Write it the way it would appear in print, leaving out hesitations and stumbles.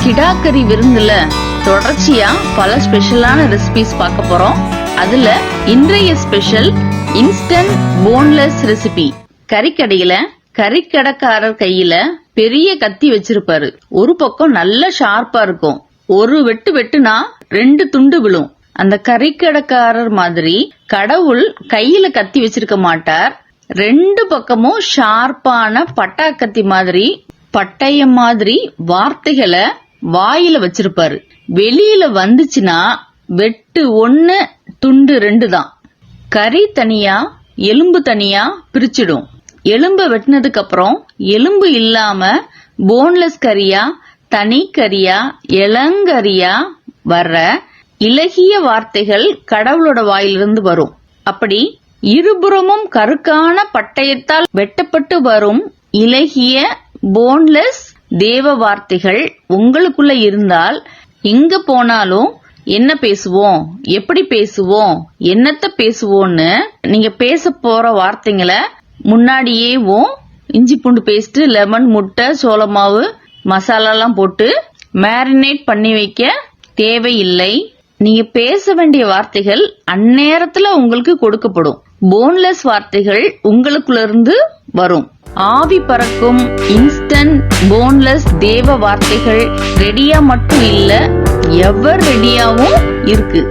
கிடாக்கறி விருந்துல தொடர்ச்சியா பல ஸ்பெஷலான ரெசிபிஸ் பார்க்க போறோம். அதுல இன்றைய ஸ்பெஷல் இன்ஸ்டன்ட் போன்லெஸ் ரெசிபி. கறிக்கடையில கறிக்கடைக்காரர் கையில பெரிய கத்தி வச்சிருப்பாரு. ஒரு பக்கம் நல்ல ஷார்ப்பா இருக்கும். ஒரு வெட்டு வெட்டுனா 2 துண்டு விழும். அந்த கறிக்கடைக்காரர் மாதிரி கடவுள் கையில கத்தி வச்சிருக்க மாட்டார். 2 பக்கமும் ஷார்ப்பான பட்டாக்கத்தி மாதிரி பட்டயம் மாதிரி வார்த்தைகளை வாயில வச்சிருப்பாரு. வெளியில வந்துச்சுன்னா வெட்டு 1 துண்டு 2 தான். கறி தனியா எலும்பு தனியா பிரிச்சிடும். எலும்ப வெட்டினதுக்கு அப்புறம் எலும்பு இல்லாம போன்லெஸ் கறியா தனி கறியா இளங்கறியா வர்ற இலகிய வார்த்தைகள் கடவுளோட வாயிலிருந்து வரும். அப்படி இருபுறமும் கருக்கான பட்டயத்தால் வெட்டப்பட்டு வரும் இலகிய போன்லெஸ் தேவ வார்த்தைகள் உங்களுக்குள்ள இருந்தால் எங்க போனாலும் என்ன பேசுவோம், எப்படி பேசுவோம், என்னத்த பேசுவோம்னு நீங்க பேச போற வார்த்தைங்களை முன்னாடியேவும் இஞ்சி பூண்டு பேஸ்ட், லெமன், முட்டை, சோளமாவு, மசாலாலாம் போட்டு மேரினேட் பண்ணி வைக்க தேவையில்லை. நீங்க பேச வேண்டிய வார்த்தைகள் அந்நேரத்துல உங்களுக்கு கொடுக்கப்படும். போன்லெஸ் வார்த்தைகள் உங்களுக்குள்ள இருந்து வரும். ஆவி பறக்கும் இன்ஸ்டன்ட் போன்லெஸ் தேவ வார்த்தைகள் ரெடியா மட்டும் இல்ல, எவர் ரெடியாவும் இருக்கு.